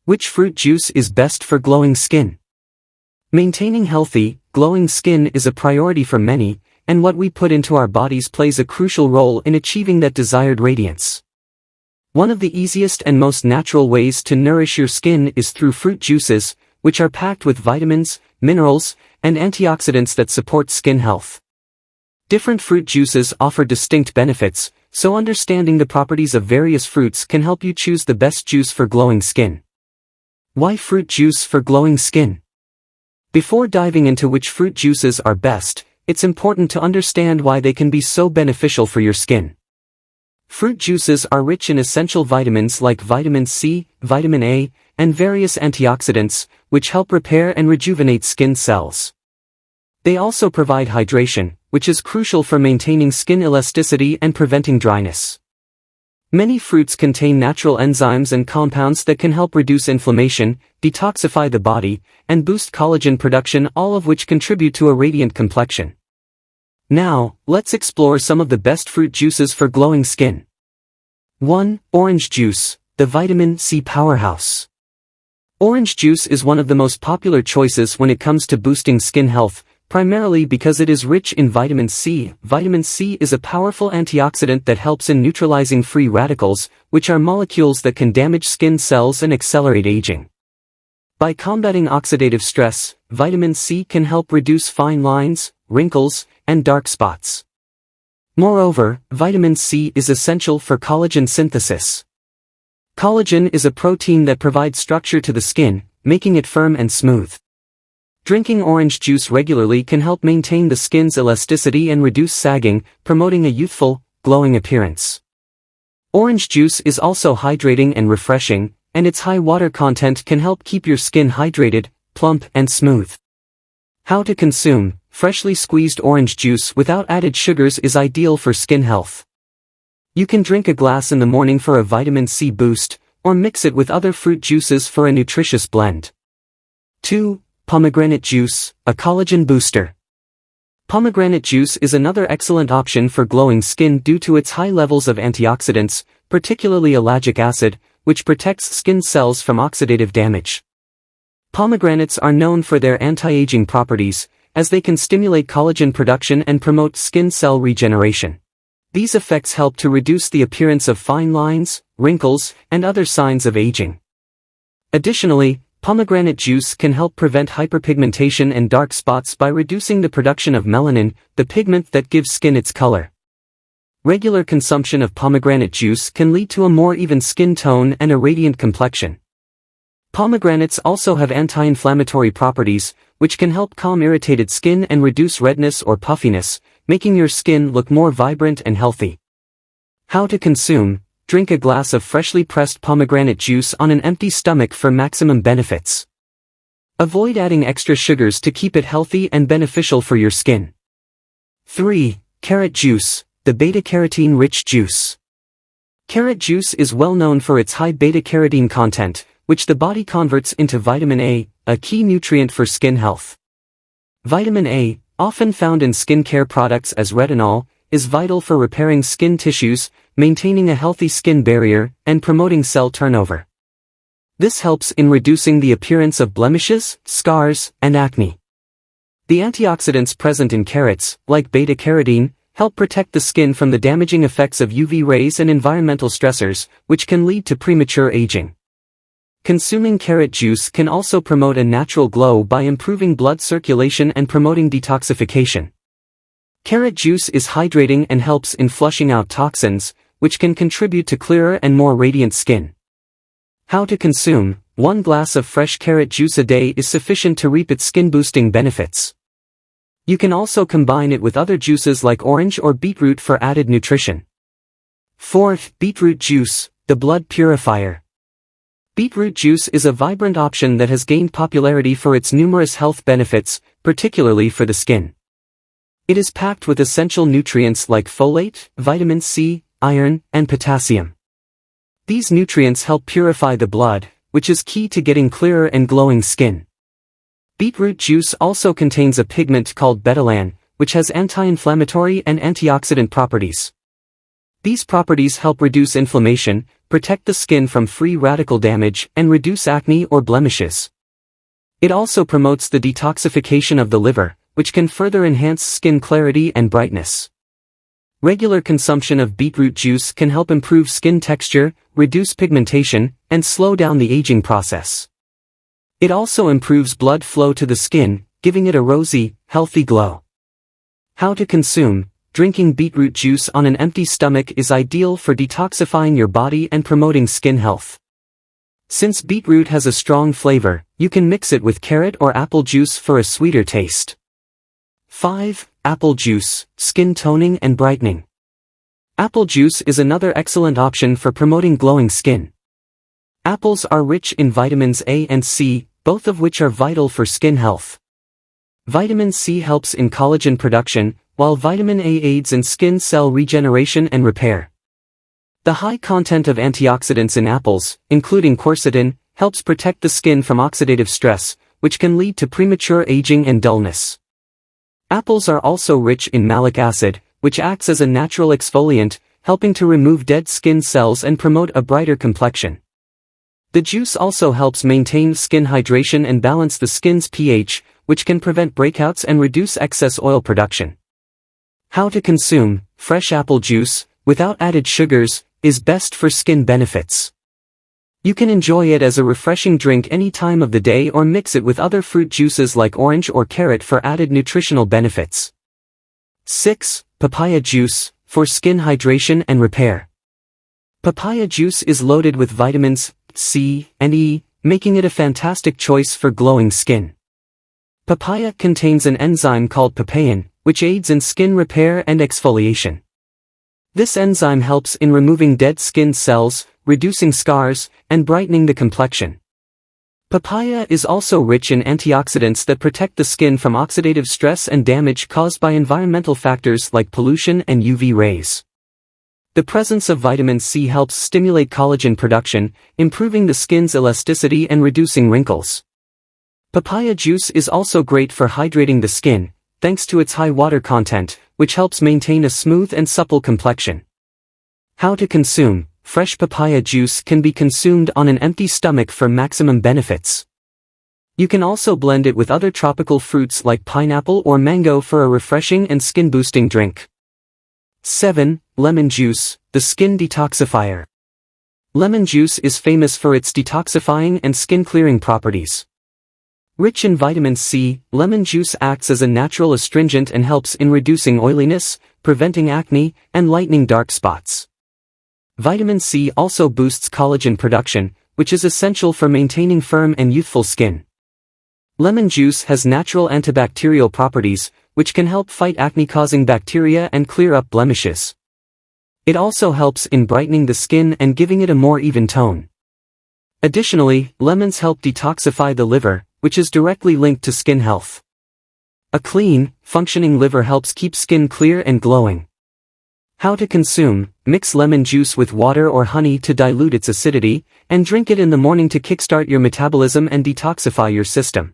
Which fruit juice is best for glowing skin? Maintaining healthy, glowing skin is a priority for many, and what we put into our bodies plays a crucial role in achieving that desired radiance. One of the easiest and most natural ways to nourish your skin is through fruit juices, which are packed with vitamins, minerals, and antioxidants that support skin health. Different fruit juices offer distinct benefits, so understanding the properties of various fruits can help you choose the best juice for glowing skin. Why fruit juice for glowing skin? Before diving into which fruit juices are best, it's important to understand why they can be so beneficial for your skin. Fruit juices are rich in essential vitamins like vitamin C, vitamin A, and various antioxidants, which help repair and rejuvenate skin cells. They also provide hydration, which is crucial for maintaining skin elasticity and preventing dryness. Many fruits contain natural enzymes and compounds that can help reduce inflammation, detoxify the body, and boost collagen production, all of which contribute to a radiant complexion. Now, let's explore some of the best fruit juices for glowing skin. 1. Orange juice, the vitamin C powerhouse. Orange juice is one of the most popular choices when it comes to boosting skin health, primarily because it is rich in vitamin C. Vitamin C is a powerful antioxidant that helps in neutralizing free radicals, which are molecules that can damage skin cells and accelerate aging. By combating oxidative stress, vitamin C can help reduce fine lines, wrinkles, and dark spots. Moreover, vitamin C is essential for collagen synthesis. Collagen is a protein that provides structure to the skin, making it firm and smooth. Drinking orange juice regularly can help maintain the skin's elasticity and reduce sagging, promoting a youthful, glowing appearance. Orange juice is also hydrating and refreshing, and its high water content can help keep your skin hydrated, plump, and smooth. How to consume: freshly squeezed orange juice without added sugars is ideal for skin health. You can drink a glass in the morning for a vitamin C boost, or mix it with other fruit juices for a nutritious blend. 2. Pomegranate juice, a collagen booster. Pomegranate juice is another excellent option for glowing skin due to its high levels of antioxidants, particularly ellagic acid, which protects skin cells from oxidative damage. Pomegranates are known for their anti-aging properties, as they can stimulate collagen production and promote skin cell regeneration. These effects help to reduce the appearance of fine lines, wrinkles, and other signs of aging. Additionally, pomegranate juice can help prevent hyperpigmentation and dark spots by reducing the production of melanin, the pigment that gives skin its color. Regular consumption of pomegranate juice can lead to a more even skin tone and a radiant complexion. Pomegranates also have anti-inflammatory properties, which can help calm irritated skin and reduce redness or puffiness, making your skin look more vibrant and healthy. How to consume: drink a glass of freshly pressed pomegranate juice on an empty stomach for maximum benefits. Avoid adding extra sugars to keep it healthy and beneficial for your skin. 3. Carrot juice, the beta-carotene-rich juice. Carrot juice is well known for its high beta-carotene content, which the body converts into vitamin A, a key nutrient for skin health. Vitamin A, often found in skincare products as retinol, is vital for repairing skin tissues, maintaining a healthy skin barrier, and promoting cell turnover. This helps in reducing the appearance of blemishes, scars, and acne. The antioxidants present in carrots, like beta-carotene, help protect the skin from the damaging effects of UV rays and environmental stressors, which can lead to premature aging. Consuming carrot juice can also promote a natural glow by improving blood circulation and promoting detoxification. Carrot juice is hydrating and helps in flushing out toxins, which can contribute to clearer and more radiant skin. How to consume: 1 glass of fresh carrot juice a day is sufficient to reap its skin-boosting benefits. You can also combine it with other juices like orange or beetroot for added nutrition. 4. Beetroot juice, the blood purifier. Beetroot juice is a vibrant option that has gained popularity for its numerous health benefits, particularly for the skin. It is packed with essential nutrients like folate, vitamin C, iron, and potassium. These nutrients help purify the blood, which is key to getting clearer and glowing skin. Beetroot juice also contains a pigment called betalain, which has anti-inflammatory and antioxidant properties. These properties help reduce inflammation, protect the skin from free radical damage, and reduce acne or blemishes. It also promotes the detoxification of the liver, which can further enhance skin clarity and brightness. Regular consumption of beetroot juice can help improve skin texture, reduce pigmentation, and slow down the aging process. It also improves blood flow to the skin, giving it a rosy, healthy glow. How to consume: drinking beetroot juice on an empty stomach is ideal for detoxifying your body and promoting skin health. Since beetroot has a strong flavor, you can mix it with carrot or apple juice for a sweeter taste. 5. Apple juice, skin toning and brightening. Apple juice is another excellent option for promoting glowing skin. Apples are rich in vitamins A and C, both of which are vital for skin health. Vitamin C helps in collagen production, while vitamin A aids in skin cell regeneration and repair. The high content of antioxidants in apples, including quercetin, helps protect the skin from oxidative stress, which can lead to premature aging and dullness. Apples are also rich in malic acid, which acts as a natural exfoliant, helping to remove dead skin cells and promote a brighter complexion. The juice also helps maintain skin hydration and balance the skin's pH, which can prevent breakouts and reduce excess oil production. How to consume: fresh apple juice, without added sugars, is best for skin benefits. You can enjoy it as a refreshing drink any time of the day or mix it with other fruit juices like orange or carrot for added nutritional benefits. 6. Papaya juice, for skin hydration and repair. Papaya juice is loaded with vitamins C and E, making it a fantastic choice for glowing skin. Papaya contains an enzyme called papain, which aids in skin repair and exfoliation. This enzyme helps in removing dead skin cells, reducing scars, and brightening the complexion. Papaya is also rich in antioxidants that protect the skin from oxidative stress and damage caused by environmental factors like pollution and UV rays. The presence of vitamin C helps stimulate collagen production, improving the skin's elasticity and reducing wrinkles. Papaya juice is also great for hydrating the skin, thanks to its high water content, which helps maintain a smooth and supple complexion. How to consume: fresh papaya juice can be consumed on an empty stomach for maximum benefits. You can also blend it with other tropical fruits like pineapple or mango for a refreshing and skin-boosting drink. 7. Lemon juice, the skin detoxifier. Lemon juice is famous for its detoxifying and skin-clearing properties. Rich in vitamin C, lemon juice acts as a natural astringent and helps in reducing oiliness, preventing acne, and lightening dark spots. Vitamin C also boosts collagen production, which is essential for maintaining firm and youthful skin. Lemon juice has natural antibacterial properties, which can help fight acne-causing bacteria and clear up blemishes. It also helps in brightening the skin and giving it a more even tone. Additionally, lemons help detoxify the liver, which is directly linked to skin health. A clean, functioning liver helps keep skin clear and glowing. How to consume: mix lemon juice with water or honey to dilute its acidity, and drink it in the morning to kickstart your metabolism and detoxify your system.